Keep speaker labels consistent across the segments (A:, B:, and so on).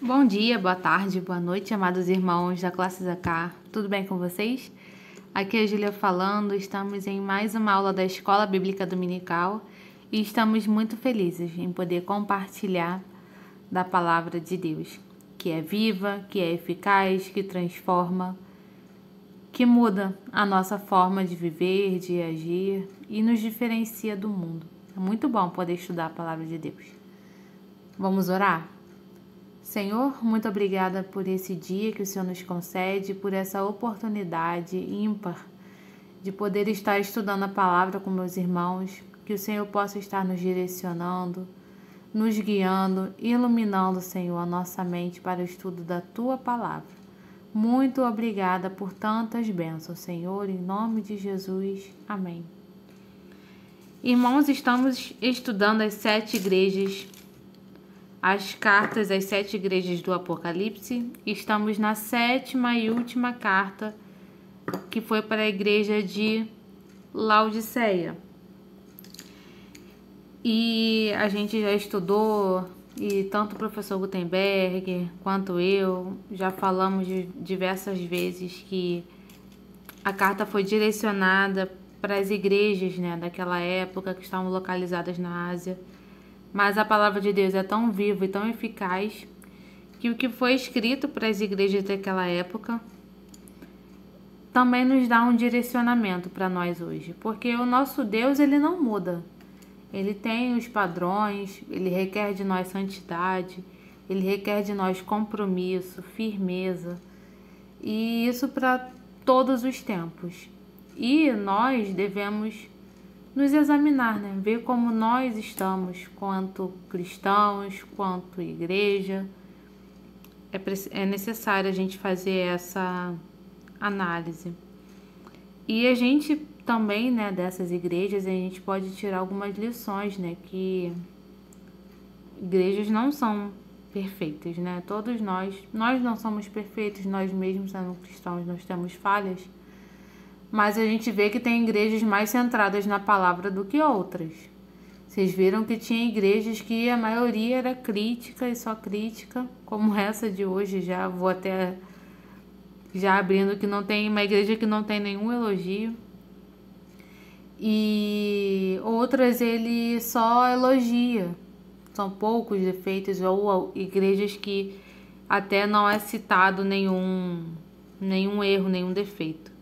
A: Bom dia, boa tarde, boa noite, amados irmãos da classe ZK. Tudo bem com vocês? Aqui é a Júlia falando, estamos em mais uma aula da Escola Bíblica Dominical e estamos muito felizes em poder compartilhar da Palavra de Deus, que é viva, que é eficaz, que transforma, que muda a nossa forma de viver, de agir e nos diferencia do mundo. É muito bom poder estudar a Palavra de Deus. Vamos orar? Senhor, muito obrigada por esse dia que o Senhor nos concede, por essa oportunidade ímpar de poder estar estudando a palavra com meus irmãos, que o Senhor possa estar nos direcionando, nos guiando, iluminando, Senhor, a nossa mente para o estudo da Tua palavra. Muito obrigada por tantas bênçãos, Senhor, em nome de Jesus. Amém. Irmãos, estamos estudando as 7 igrejas, as cartas às 7 igrejas do Apocalipse. Estamos na 7ª e última carta, que foi para a igreja de Laodiceia. E a gente já estudou, e tanto o professor Gutenberg quanto eu já falamos diversas vezes que a carta foi direcionada para as igrejas, né, daquela época que estavam localizadas na Ásia. Mas a palavra de Deus é tão viva e tão eficaz que o que foi escrito para as igrejas daquela época também nos dá um direcionamento para nós hoje. Porque o nosso Deus, ele não muda. Ele tem os padrões, ele requer de nós santidade, ele requer de nós compromisso, firmeza. E isso para todos os tempos. E nós devemos nos examinar, né? Ver como nós estamos, quanto cristãos, quanto igreja. É necessário a gente fazer essa análise. E a gente também, né, dessas igrejas, a gente pode tirar algumas lições, né? Que igrejas não são perfeitas, né? Todos nós não somos perfeitos, nós mesmos sendo cristãos, nós temos falhas. Mas a gente vê que tem igrejas mais centradas na palavra do que outras. Vocês viram que tinha igrejas que a maioria era crítica e só crítica, como essa de hoje. Já vou até já abrindo que não tem uma igreja que não tem nenhum elogio. E outras ele só elogia. São poucos defeitos, ou igrejas que até não é citado nenhum erro, nenhum defeito.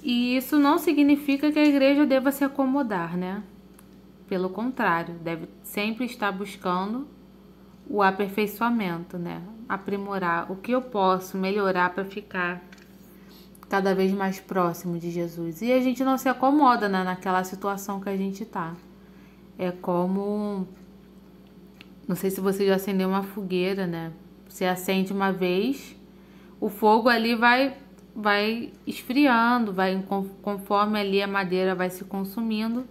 A: E isso não significa que a igreja deva se acomodar, né? Pelo contrário, deve sempre estar buscando o aperfeiçoamento, né? Aprimorar o que eu posso melhorar para ficar cada vez mais próximo de Jesus. E a gente não se acomoda, né, naquela situação que a gente tá. É como... Não sei se você já acendeu uma fogueira, né? Você acende uma vez, o fogo ali vai esfriando, conforme ali a madeira vai se consumindo.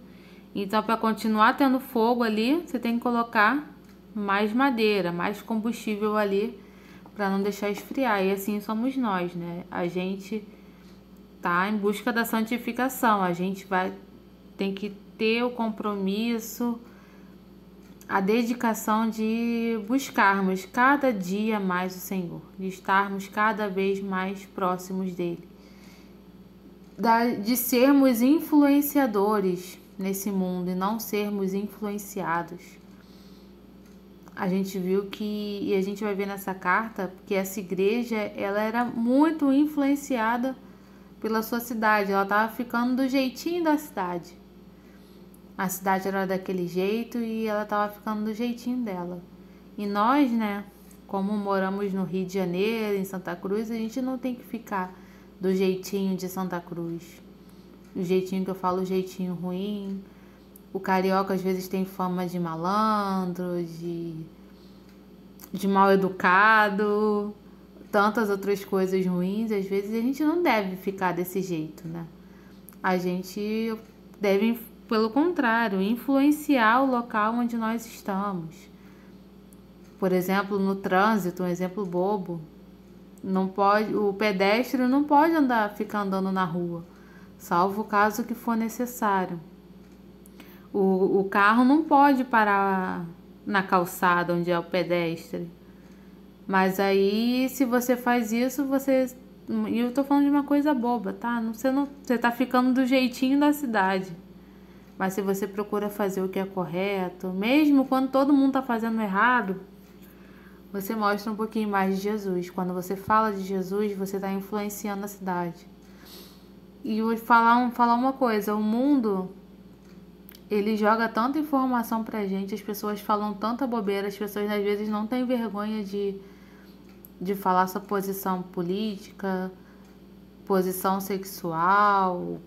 A: Então, para continuar tendo fogo ali, você tem que colocar mais madeira, mais combustível ali, para não deixar esfriar. E assim somos nós, né? A gente tá em busca da santificação. A gente tem que ter o compromisso, a dedicação de buscarmos cada dia mais o Senhor, de estarmos cada vez mais próximos dele, de sermos influenciadores nesse mundo e não sermos influenciados. A gente viu e a gente vai ver nessa carta que essa igreja, ela era muito influenciada pela sua cidade, ela estava ficando do jeitinho da cidade. A cidade era daquele jeito e ela estava ficando do jeitinho dela. E nós, né, como moramos no Rio de Janeiro, em Santa Cruz, a gente não tem que ficar do jeitinho de Santa Cruz. O jeitinho que eu falo, o jeitinho ruim. O carioca às vezes tem fama de malandro, de mal educado, tantas outras coisas ruins. Às vezes a gente não deve ficar desse jeito, né? A gente deve, pelo contrário, influenciar o local onde nós estamos. Por exemplo, no trânsito, um exemplo bobo, o pedestre não pode ficar andando na rua, salvo o caso que for necessário. O carro não pode parar na calçada onde é o pedestre. Mas aí, se você faz isso, você... E eu tô falando de uma coisa boba, tá? Você tá ficando do jeitinho da cidade. Mas se você procura fazer o que é correto, mesmo quando todo mundo tá fazendo errado, você mostra um pouquinho mais de Jesus. Quando você fala de Jesus, você tá influenciando a cidade. E eu vou falar uma coisa, o mundo, ele joga tanta informação pra gente, as pessoas falam tanta bobeira, as pessoas às vezes não têm vergonha de falar sua posição política, posição sexual.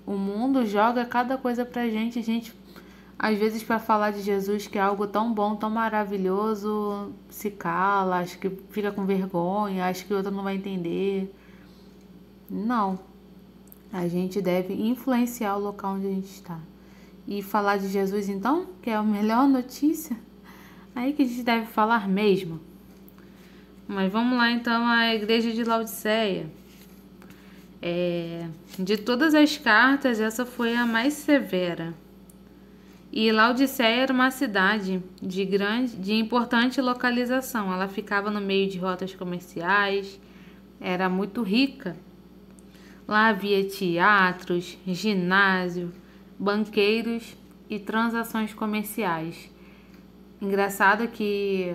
A: O mundo joga cada coisa pra gente, às vezes para falar de Jesus, que é algo tão bom, tão maravilhoso, se cala, acha que fica com vergonha, acha que o outro não vai entender. Não. A gente deve influenciar o local onde a gente está. E falar de Jesus, então, que é a melhor notícia, aí que a gente deve falar mesmo. Mas vamos lá, então, à igreja de Laodiceia. De todas as cartas, essa foi a mais severa. E Laodiceia era uma cidade de importante localização. Ela ficava no meio de rotas comerciais, era muito rica. Lá havia teatros, ginásio, banqueiros e transações comerciais. Engraçado que,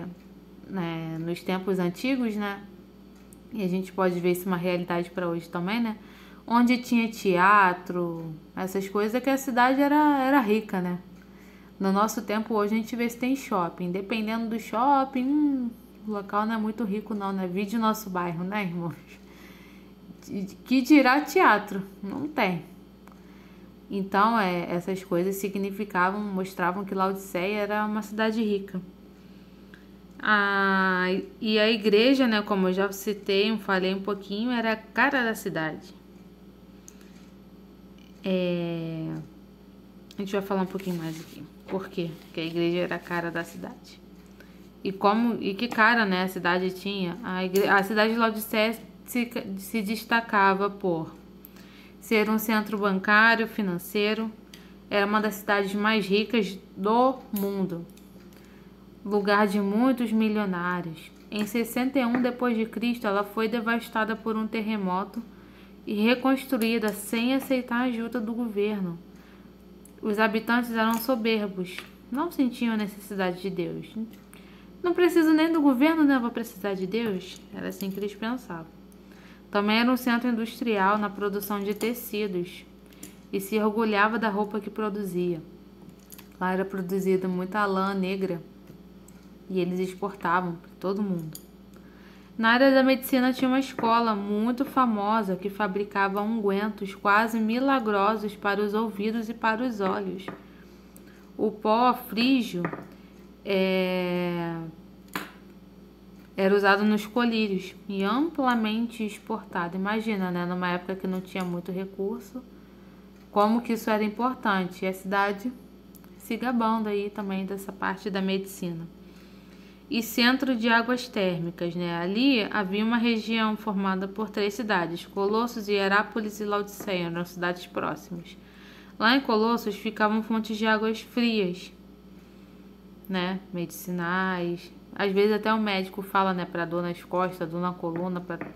A: né, nos tempos antigos, né, e a gente pode ver isso uma realidade para hoje também, né, onde tinha teatro, essas coisas, que a cidade era rica, né. No nosso tempo hoje a gente vê se tem shopping. Dependendo do shopping, o local não é muito rico não, né? Vide o nosso bairro, né, irmãos? Que dirá teatro? Não tem. Então, essas coisas mostravam que Laodiceia era uma cidade rica. E a igreja, né, como eu já citei, falei um pouquinho, era a cara da cidade. A gente vai falar um pouquinho mais aqui. Por quê? Porque a igreja era a cara da cidade. E que cara, né, a cidade tinha? A cidade de Laodiceia se destacava por ser um centro bancário, financeiro, era uma das cidades mais ricas do mundo, lugar de muitos milionários. Em 61 d.C., ela foi devastada por um terremoto e reconstruída sem aceitar a ajuda do governo. Os habitantes eram soberbos, não sentiam necessidade de Deus. Não preciso nem do governo, né? Vou precisar de Deus. Era assim que eles pensavam. Também era um centro industrial na produção de tecidos e se orgulhava da roupa que produzia. Lá era produzida muita lã negra e eles exportavam para todo mundo. Na área da medicina tinha uma escola muito famosa que fabricava ungüentos quase milagrosos para os ouvidos e para os olhos. O pó frígio era usado nos colírios e amplamente exportado. Imagina, né? Numa época que não tinha muito recurso, como que isso era importante. E a cidade se gabando aí também dessa parte da medicina. E centro de águas térmicas, né? Ali havia uma região formada por 3 cidades, Colossos, Hierápolis e Laodiceia, eram cidades próximas. Lá em Colossos ficavam fontes de águas frias, né? Medicinais. Às vezes até o médico fala, né, para dor nas costas, dor na coluna, para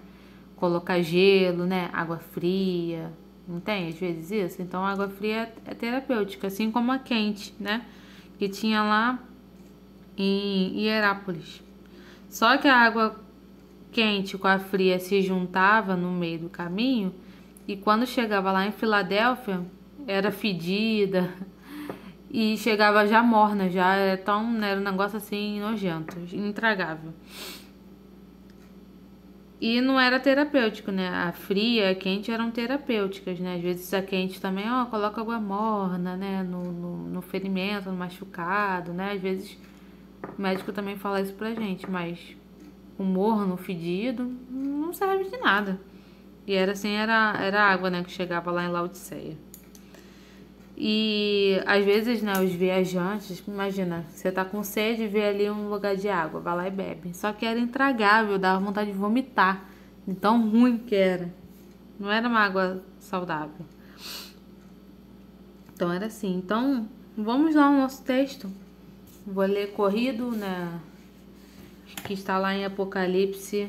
A: colocar gelo, né? Água fria. Não tem às vezes isso? Então a água fria é terapêutica, assim como a quente, né? Que tinha lá em Hierápolis. Só que a água quente com a fria se juntava no meio do caminho e quando chegava lá em Filadélfia era fedida e chegava já morna, já era um negócio assim nojento, intragável. E não era terapêutico, né? A fria e a quente eram terapêuticas, né? Às vezes a quente também, coloca água morna, né? No ferimento, no machucado, né? Às vezes o médico também fala isso pra gente, mas o morno, fedido, não serve de nada. E era assim, era água, né? Que chegava lá em Laodiceia. E às vezes, né, os viajantes, imagina, você tá com sede e vê ali um lugar de água, vai lá e bebe. Só que era intragável, dava vontade de vomitar, de tão ruim que era. Não era uma água saudável. Então era assim. Então, vamos lá ao nosso texto. Vou ler corrido, né? Que está lá em Apocalipse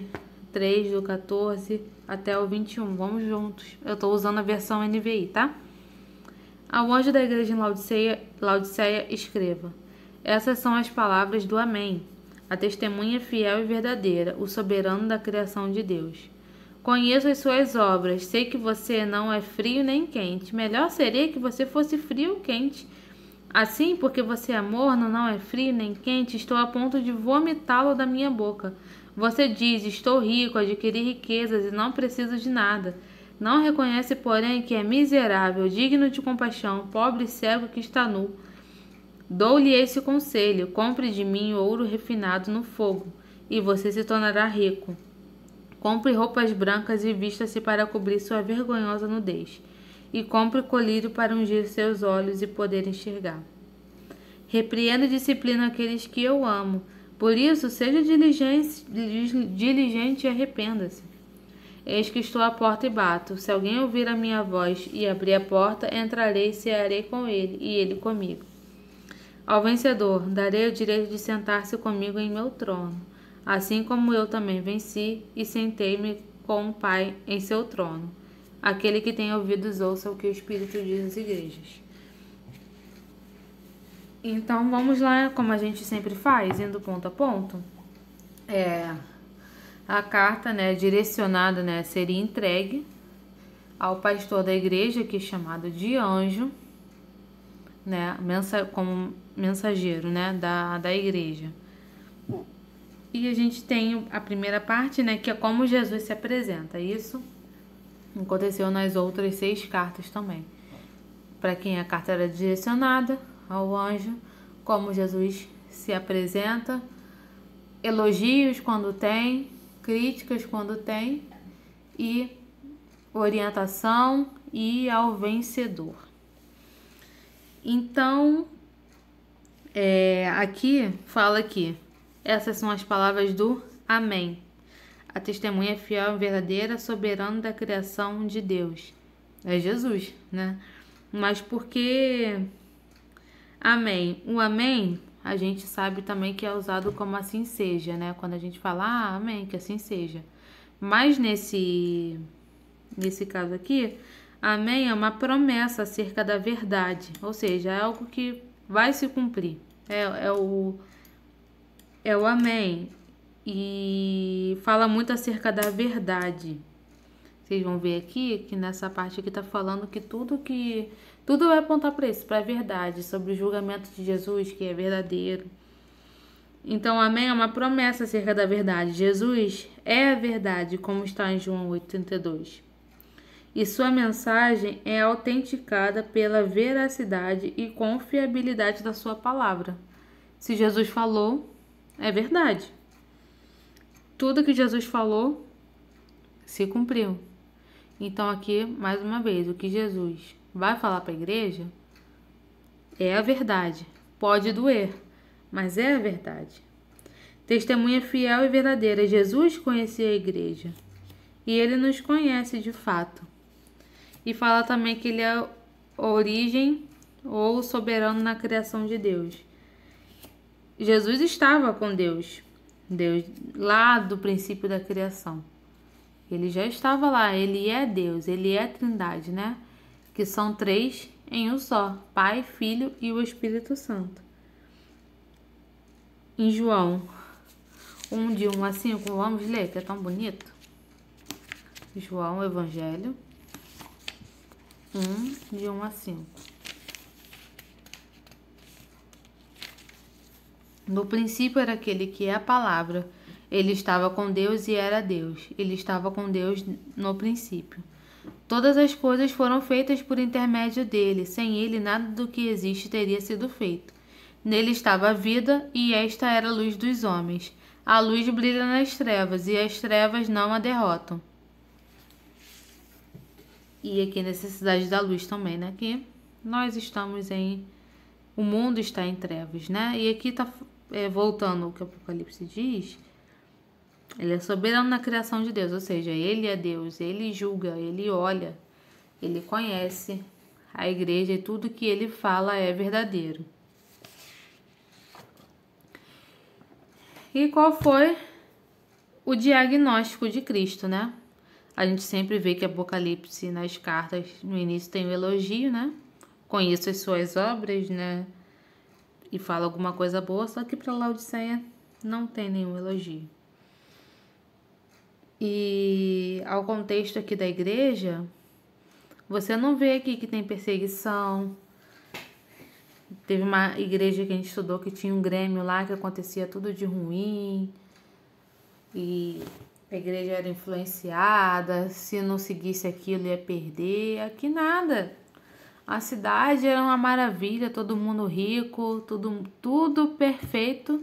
A: 3, do 14 até o 21. Vamos juntos. Eu estou usando a versão NVI, tá? Ao anjo da igreja em Laodiceia, escreva: essas são as palavras do Amém, a testemunha fiel e verdadeira, o soberano da criação de Deus. Conheço as suas obras, sei que você não é frio nem quente. Melhor seria que você fosse frio ou quente. Assim, porque você é morno, não é frio nem quente, estou a ponto de vomitá-lo da minha boca. Você diz: estou rico, adquiri riquezas e não preciso de nada. Não reconhece, porém, que é miserável, digno de compaixão, pobre e cego que está nu. Dou-lhe esse conselho: compre de mim ouro refinado no fogo, e você se tornará rico. Compre roupas brancas e vista-se para cobrir sua vergonhosa nudez. E compre colírio para ungir seus olhos e poder enxergar. Repreenda e disciplina aqueles que eu amo. Por isso, seja diligente e arrependa-se. Eis que estou à porta e bato. Se alguém ouvir a minha voz e abrir a porta, entrarei e cearei com ele, e ele comigo. Ao vencedor, darei o direito de sentar-se comigo em meu trono, assim como eu também venci e sentei-me com o Pai em seu trono. Aquele que tem ouvidos, ouça o que o Espírito diz às igrejas. Então, vamos lá, como a gente sempre faz, indo ponto a ponto. A carta, né, direcionada, né, seria entregue ao pastor da igreja, que é chamado de anjo, né, como mensageiro, né, da igreja. E a gente tem a primeira parte, né, que é como Jesus se apresenta. Isso aconteceu nas outras 6 cartas também. Para quem a carta era direcionada ao anjo, como Jesus se apresenta, elogios quando tem, críticas quando tem, e orientação e ao vencedor. Então, aqui fala que essas são as palavras do Amém, a testemunha fiel e verdadeira, soberano da criação de Deus. É Jesus, né? Mas por que Amém? O Amém, a gente sabe também que é usado como assim seja, né? Quando a gente fala, Amém, que assim seja. Mas nesse caso aqui, Amém é uma promessa acerca da verdade, ou seja, é algo que vai se cumprir. É o Amém. E fala muito acerca da verdade. Vocês vão ver aqui que nessa parte aqui tá falando que tudo vai apontar para isso, para a verdade, sobre o julgamento de Jesus, que é verdadeiro. Então, Amém é uma promessa acerca da verdade. Jesus é a verdade, como está em João 8,32. E sua mensagem é autenticada pela veracidade e confiabilidade da sua palavra. Se Jesus falou, é verdade. Tudo que Jesus falou se cumpriu. Então aqui, mais uma vez, o que Jesus vai falar para a igreja é a verdade. Pode doer, mas é a verdade. Testemunha fiel e verdadeira. Jesus conhecia a igreja e ele nos conhece de fato. E fala também que ele é a origem ou soberano na criação de Deus. Jesus estava com Deus lá do princípio da criação. Ele já estava lá, ele é Deus, ele é a Trindade, né? Que são 3 em um só, Pai, Filho e o Espírito Santo. Em João 1, de 1 a 5, vamos ler, que é tão bonito. João, Evangelho 1, de 1 a 5. No princípio era aquele que é a palavra. Ele estava com Deus e era Deus. Ele estava com Deus no princípio. Todas as coisas foram feitas por intermédio dele. Sem ele, nada do que existe teria sido feito. Nele estava a vida, e esta era a luz dos homens. A luz brilha nas trevas, e as trevas não a derrotam. E aqui a necessidade da luz também, né? Que nós estamos o mundo está em trevas, né? E aqui está voltando ao que o Apocalipse diz. Ele é soberano na criação de Deus, ou seja, ele é Deus, ele julga, ele olha, ele conhece a igreja e tudo que ele fala é verdadeiro. E qual foi o diagnóstico de Cristo, né? A gente sempre vê que Apocalipse nas cartas no início tem o elogio, né? Conheço as suas obras, né? E fala alguma coisa boa, só que para Laodiceia não tem nenhum elogio. E ao contexto aqui da igreja, você não vê aqui que tem perseguição. Teve uma igreja que a gente estudou que tinha um grêmio lá que acontecia tudo de ruim. E a igreja era influenciada, se não seguisse aquilo ia perder. Aqui nada. A cidade era uma maravilha, todo mundo rico, tudo perfeito.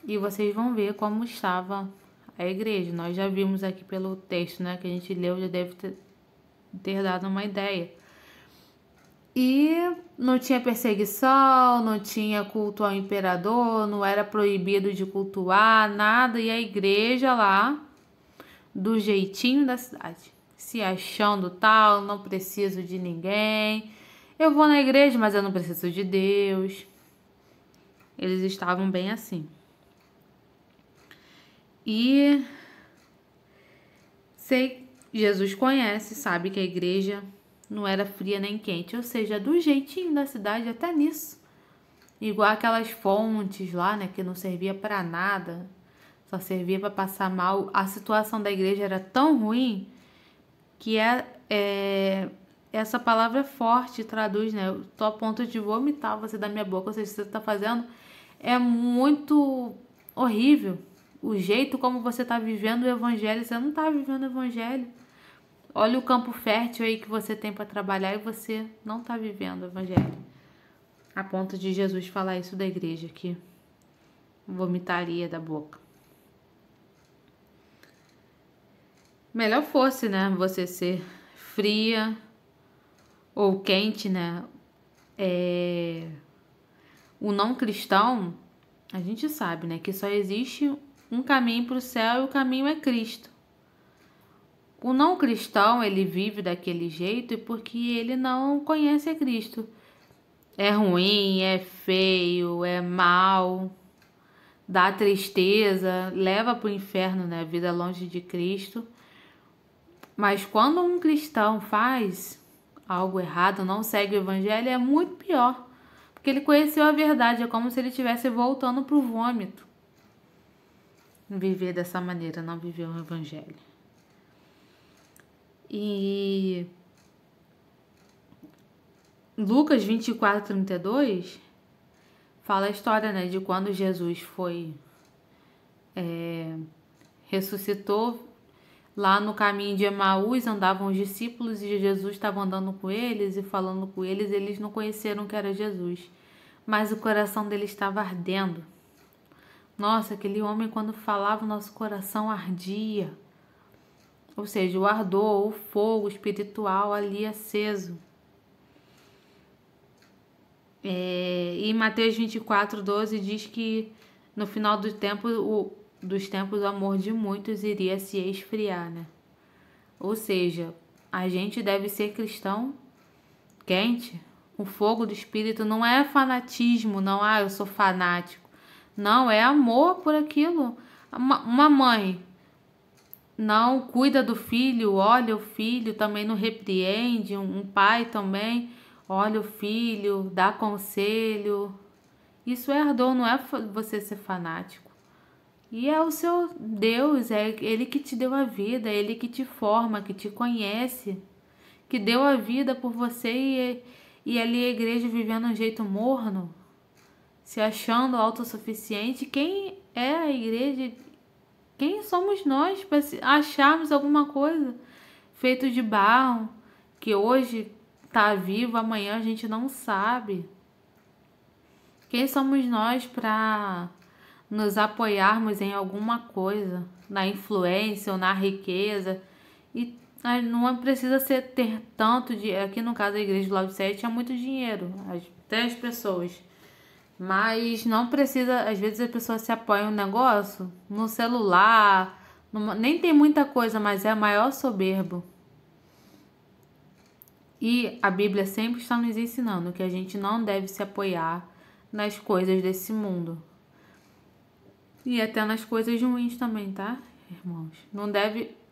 A: E vocês vão ver como estava a igreja. Nós já vimos aqui pelo texto, né, que a gente leu, já deve ter dado uma ideia. E não tinha perseguição, não tinha culto ao imperador, não era proibido de cultuar, nada. E a igreja lá, do jeitinho da cidade, se achando tal, não preciso de ninguém. Eu vou na igreja, mas eu não preciso de Deus. Eles estavam bem assim. E Jesus conhece, sabe que a igreja não era fria nem quente, ou seja, do jeitinho da cidade, até nisso. Igual aquelas fontes lá, né, que não servia para nada, só servia para passar mal. A situação da igreja era tão ruim que essa palavra é forte, traduz, né? Eu tô a ponto de vomitar você da minha boca, ou seja, você tá fazendo é muito horrível. O jeito como você tá vivendo o evangelho, você não tá vivendo o evangelho. Olha o campo fértil aí que você tem para trabalhar e você não tá vivendo o evangelho. A ponto de Jesus falar isso da igreja, que vomitaria da boca. Melhor fosse, né, você ser fria ou quente, né? O não cristão, a gente sabe, né, que só existe um caminho para o céu e o caminho é Cristo. O não cristão, ele vive daquele jeito porque ele não conhece a Cristo. É ruim, é feio, é mal, dá tristeza, leva para o inferno, né, a vida longe de Cristo. Mas quando um cristão faz algo errado, não segue o evangelho, é muito pior. Porque ele conheceu a verdade, é como se ele estivesse voltando para o vômito. Viver dessa maneira, não viver o evangelho. E Lucas 24:32 fala a história, né, de quando Jesus foi ressuscitou. Lá no caminho de Emaús andavam os discípulos e Jesus estava andando com eles e falando com eles. Eles não conheceram que era Jesus, mas o coração deles estava ardendo. Nossa, aquele homem quando falava, nosso coração ardia. Ou seja, o ardor, o fogo espiritual ali aceso. E em Mateus 24:12 diz que no final do tempo, dos tempos o amor de muitos iria se esfriar, né? Ou seja, a gente deve ser cristão quente. O fogo do Espírito não é fanatismo, não, eu sou fanático. Não, é amor por aquilo. Uma mãe não cuida do filho, olha o filho, também não repreende. Um pai também olha o filho, dá conselho. Isso é ardor, não é você ser fanático. E é o seu Deus, é Ele que te deu a vida, é Ele que te forma, que te conhece, que deu a vida por você e ali a igreja vivendo um jeito morno, se achando autossuficiente. Quem é a igreja? Quem somos nós para acharmos alguma coisa feito de barro, que hoje está vivo, amanhã a gente não sabe? Quem somos nós para nos apoiarmos em alguma coisa, na influência ou na riqueza? E não precisa ter tanto dinheiro. Aqui no caso da igreja de Laodiceia tinha muito dinheiro, até as pessoas. Mas não precisa, às vezes as pessoas se apoiam no negócio, no celular, nem tem muita coisa, mas é o maior soberbo. E a Bíblia sempre está nos ensinando que a gente não deve se apoiar nas coisas desse mundo. E até nas coisas ruins também, tá, irmãos?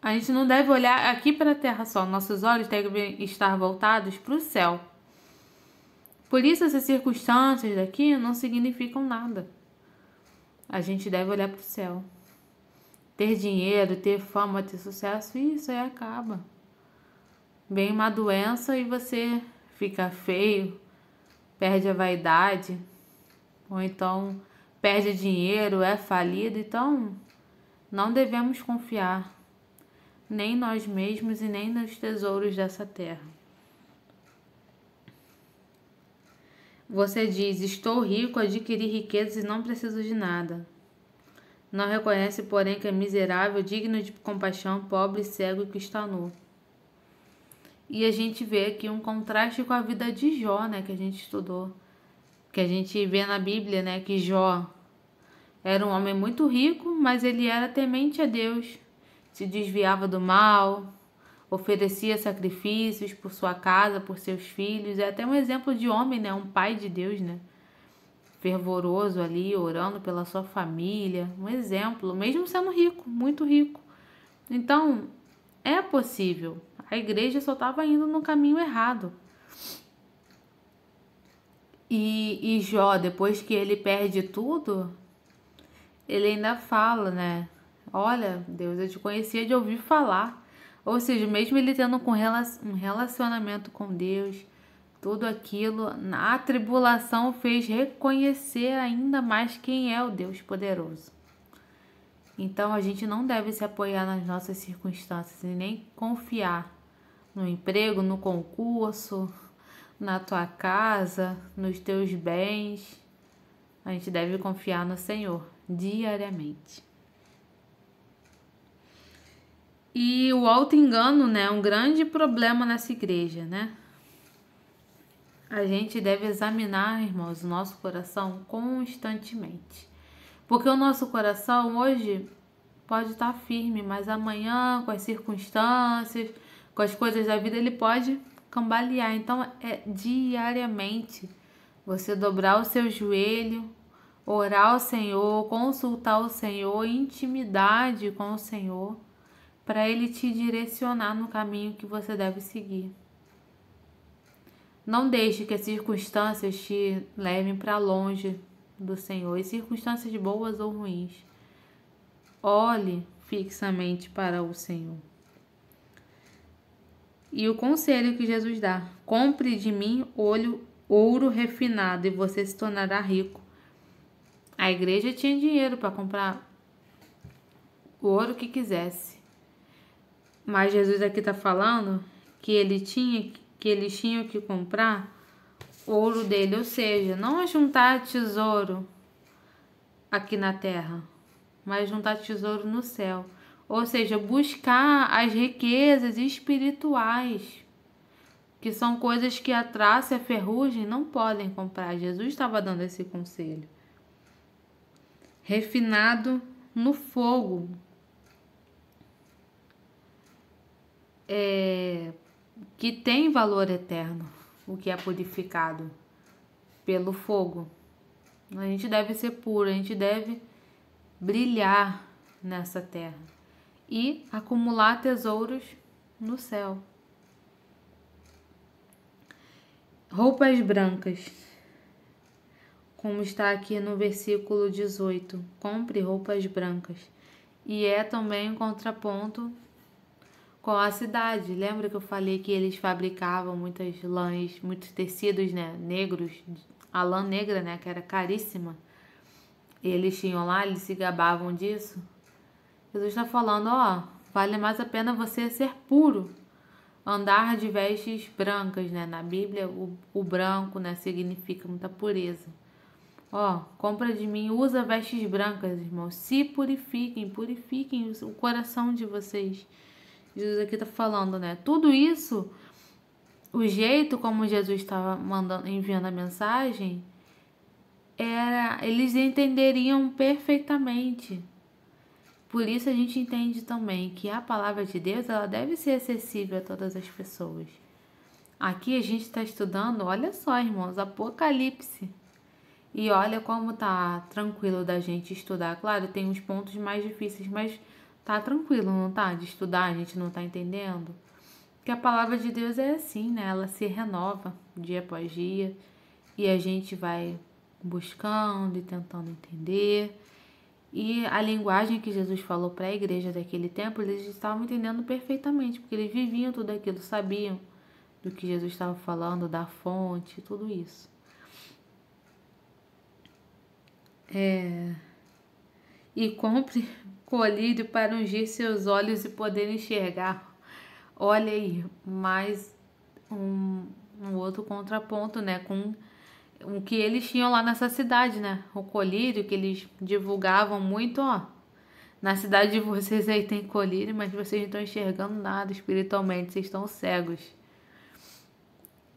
A: A gente não deve olhar aqui para a terra só. Nossos olhos devem estar voltados para o céu. Por isso, essas circunstâncias daqui não significam nada. A gente deve olhar para o céu. Ter dinheiro, ter fama, ter sucesso, isso aí acaba. Vem uma doença e você fica feio, perde a vaidade, ou então perde dinheiro, é falido. Então, não devemos confiar nem em nós mesmos e nem nos tesouros dessa terra. Você diz: estou rico, adquiri riquezas e não preciso de nada. Não reconhece, porém, que é miserável, digno de compaixão, pobre, cego e que está nu. E a gente vê aqui um contraste com a vida de Jó, né, que a gente estudou. Que a gente vê na Bíblia, né, que Jó era um homem muito rico, mas ele era temente a Deus. Se desviava do mal, oferecia sacrifícios por sua casa, por seus filhos. É até um exemplo de homem, né, um pai de Deus, né, fervoroso ali, orando pela sua família. Um exemplo, mesmo sendo rico, muito rico. Então, é possível. A igreja só estava indo no caminho errado. E Jó, depois que ele perde tudo, ele ainda fala, né? Olha, Deus, eu te conhecia de ouvir falar. Ou seja, mesmo ele tendo um relacionamento com Deus, tudo aquilo, na tribulação fez reconhecer ainda mais quem é o Deus poderoso. Então, a gente não deve se apoiar nas nossas circunstâncias e nem confiar no emprego, no concurso, na tua casa, nos teus bens. A gente deve confiar no Senhor diariamente. E o auto-engano, né, é um grande problema nessa igreja, né? A gente deve examinar, irmãos, o nosso coração constantemente. Porque o nosso coração hoje pode estar firme, mas amanhã, com as circunstâncias, com as coisas da vida, ele pode cambalear. Então, é diariamente você dobrar o seu joelho, orar ao Senhor, consultar o Senhor, intimidade com o Senhor, para Ele te direcionar no caminho que você deve seguir. Não deixe que as circunstâncias te levem para longe do Senhor, e circunstâncias boas ou ruins. Olhe fixamente para o Senhor. E o conselho que Jesus dá: compre de mim ouro refinado e você se tornará rico. A igreja tinha dinheiro para comprar o ouro que quisesse. Mas Jesus aqui está falando que eles tinham que comprar o ouro dele, ou seja, não juntar tesouro aqui na terra, mas juntar tesouro no céu. Ou seja, buscar as riquezas espirituais, que são coisas que a traça e a ferrugem não podem comprar. Jesus estava dando esse conselho. Refinado no fogo. Que tem valor eterno, o que é purificado pelo fogo. A gente deve ser puro, a gente deve brilhar nessa terra e acumular tesouros no céu. Roupas brancas, como está aqui no versículo 18, compre roupas brancas. E é também um contraponto com a cidade. Lembra que eu falei que eles fabricavam muitas lãs, muitos tecidos, né, negros, a lã negra, né, que era caríssima. Eles tinham lá, eles se gabavam disso. Jesus está falando, ó, vale mais a pena você ser puro, andar de vestes brancas, né? Na Bíblia, o branco, né, significa muita pureza. Ó, compra de mim, usa vestes brancas, irmãos. Se purifiquem o coração de vocês. Jesus aqui está falando, né? Tudo isso, o jeito como Jesus estava enviando a mensagem, eles entenderiam perfeitamente. Por isso a gente entende também que a palavra de Deus, ela deve ser acessível a todas as pessoas. Aqui a gente está estudando, olha só, irmãos, Apocalipse. E olha como tá tranquilo da gente estudar. Claro, tem uns pontos mais difíceis, mas tá tranquilo, não tá? De estudar, a gente não tá entendendo. Porque a palavra de Deus é assim, né? Ela se renova dia após dia e a gente vai buscando e tentando entender. E a linguagem que Jesus falou para a igreja daquele tempo, eles estavam entendendo perfeitamente, porque eles viviam tudo aquilo, sabiam do que Jesus estava falando, da fonte, tudo isso. E compre colírio para ungir seus olhos e poder enxergar. Olha aí, mais um outro contraponto, né? Com o que eles tinham lá nessa cidade, né? O colírio que eles divulgavam muito, ó. Na cidade de vocês aí tem colírio, mas vocês não estão enxergando nada espiritualmente, vocês estão cegos.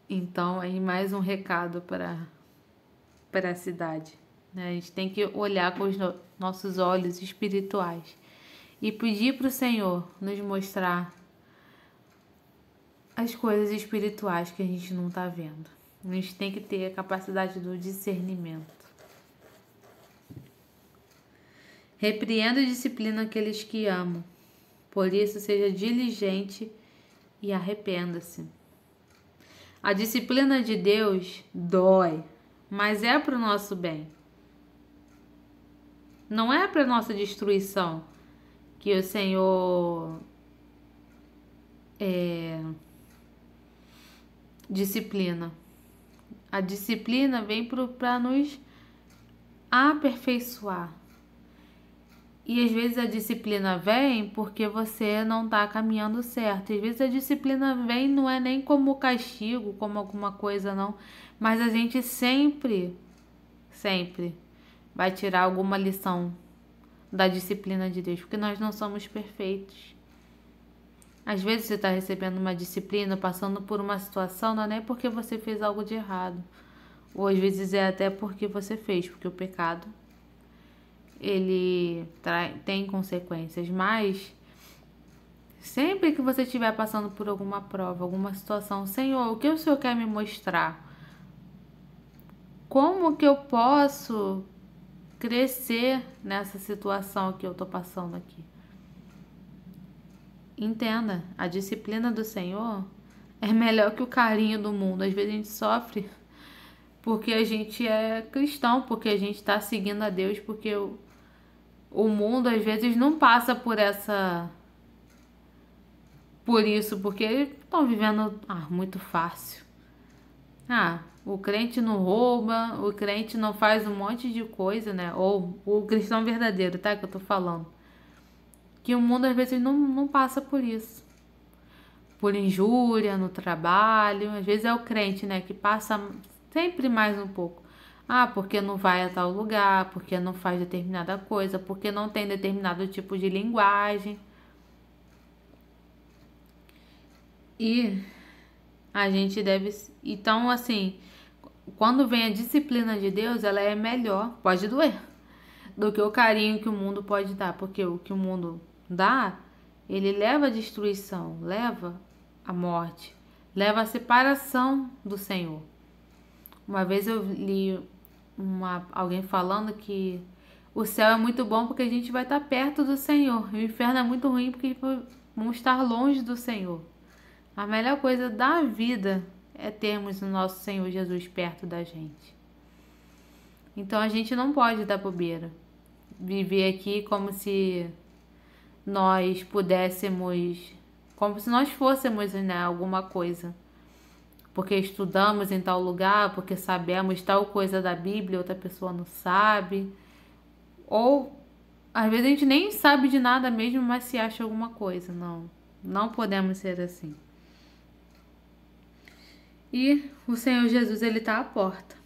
A: Então, aí mais um recado para a cidade. Né? A gente tem que olhar com os nossos olhos espirituais e pedir para o Senhor nos mostrar as coisas espirituais que a gente não está vendo. A gente tem que ter a capacidade do discernimento. Repreenda e disciplina aqueles que amam. Por isso, seja diligente e arrependa-se. A disciplina de Deus dói, mas é para o nosso bem. Não é para nossa destruição que o Senhor disciplina. A disciplina vem para nos aperfeiçoar. E às vezes a disciplina vem porque você não está caminhando certo. Às vezes a disciplina vem não é nem como castigo, como alguma coisa não, mas a gente sempre vai tirar alguma lição da disciplina de Deus, porque nós não somos perfeitos. Às vezes você está recebendo uma disciplina, passando por uma situação, não é nem porque você fez algo de errado. Ou às vezes é até porque você fez, porque o pecado, ele tem consequências. Mas sempre que você estiver passando por alguma prova, alguma situação, Senhor, o que o Senhor quer me mostrar? Como que eu posso crescer nessa situação que eu estou passando aqui? Entenda, a disciplina do Senhor é melhor que o carinho do mundo. Às vezes a gente sofre porque a gente é cristão, porque a gente está seguindo a Deus, porque o mundo às vezes não passa por isso, porque eles estão vivendo muito fácil. O crente não rouba, o crente não faz um monte de coisa, né? Ou o cristão verdadeiro, tá? Que eu tô falando. Que o mundo às vezes não passa por isso. Por injúria no trabalho. Às vezes é o crente, né? Que passa sempre mais um pouco. Porque não vai a tal lugar, porque não faz determinada coisa, porque não tem determinado tipo de linguagem. E a gente deve... Então, assim, quando vem a disciplina de Deus, ela é melhor, pode doer, do que o carinho que o mundo pode dar. Porque o que o mundo dá, ele leva à destruição, leva à morte, leva à separação do Senhor. Uma vez eu li alguém falando que o céu é muito bom porque a gente vai estar perto do Senhor. E o inferno é muito ruim porque vamos estar longe do Senhor. A melhor coisa da vida é termos o nosso Senhor Jesus perto da gente. Então a gente não pode dar bobeira. Viver aqui como se nós pudéssemos, como se nós fôssemos, né, alguma coisa. Porque estudamos em tal lugar, porque sabemos tal coisa da Bíblia, outra pessoa não sabe. Ou às vezes a gente nem sabe de nada mesmo, mas se acha alguma coisa. Não podemos ser assim. E o Senhor Jesus, ele tá à porta.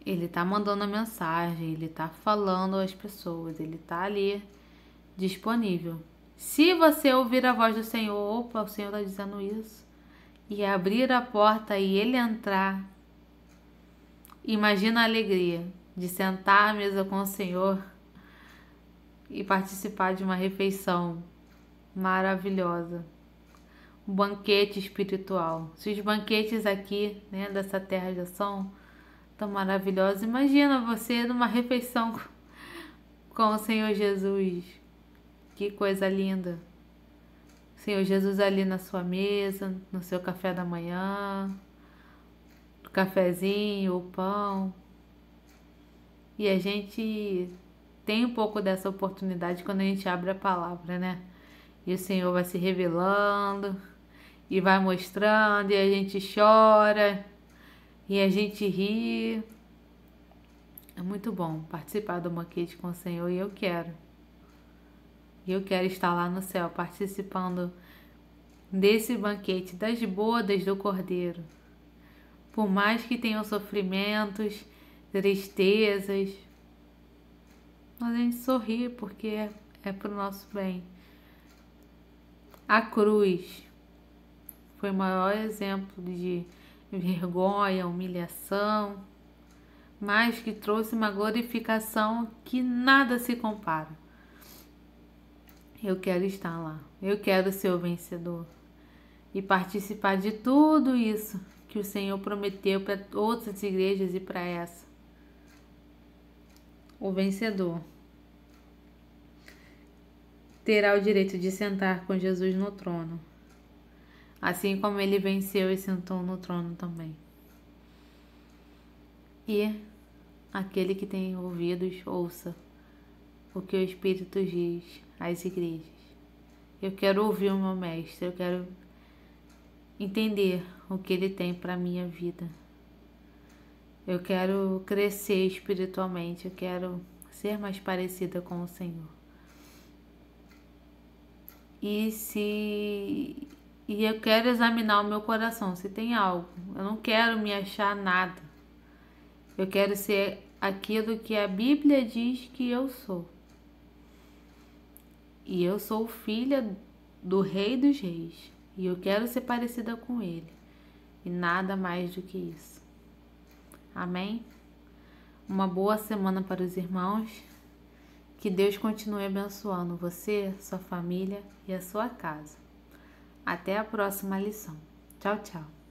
A: Ele tá mandando a mensagem, ele tá falando às pessoas, ele tá ali disponível. Se você ouvir a voz do Senhor, opa, o Senhor tá dizendo isso, e abrir a porta e ele entrar, imagina a alegria de sentar à mesa com o Senhor e participar de uma refeição maravilhosa. Um banquete espiritual. Se os banquetes aqui, né, dessa terra já são tão maravilhosa. Imagina você numa refeição com o Senhor Jesus. Que coisa linda. O Senhor Jesus ali na sua mesa, no seu café da manhã, o cafezinho, o pão. E a gente tem um pouco dessa oportunidade quando a gente abre a palavra, né? E o Senhor vai se revelando e vai mostrando, e a gente chora, e a gente ri. É muito bom participar do banquete com o Senhor e eu quero. Eu quero estar lá no céu participando desse banquete, das bodas do Cordeiro. Por mais que tenham sofrimentos, tristezas, mas a gente sorri porque é para o nosso bem. A cruz foi o maior exemplo de vergonha, humilhação, mas que trouxe uma glorificação que nada se compara. Eu quero estar lá, eu quero ser o vencedor e participar de tudo isso que o Senhor prometeu para outras igrejas e para essa. O vencedor terá o direito de sentar com Jesus no trono, assim como ele venceu e sentou no trono também. E aquele que tem ouvidos, ouça o que o Espírito diz às igrejas. Eu quero ouvir o meu mestre, eu quero entender o que ele tem para a minha vida. Eu quero crescer espiritualmente, eu quero ser mais parecida com o Senhor. E eu quero examinar o meu coração, se tem algo. Eu não quero me achar nada. Eu quero ser aquilo que a Bíblia diz que eu sou. E eu sou filha do Rei dos Reis. E eu quero ser parecida com Ele. E nada mais do que isso. Amém? Uma boa semana para os irmãos. Que Deus continue abençoando você, sua família e a sua casa. Até a próxima lição. Tchau, tchau.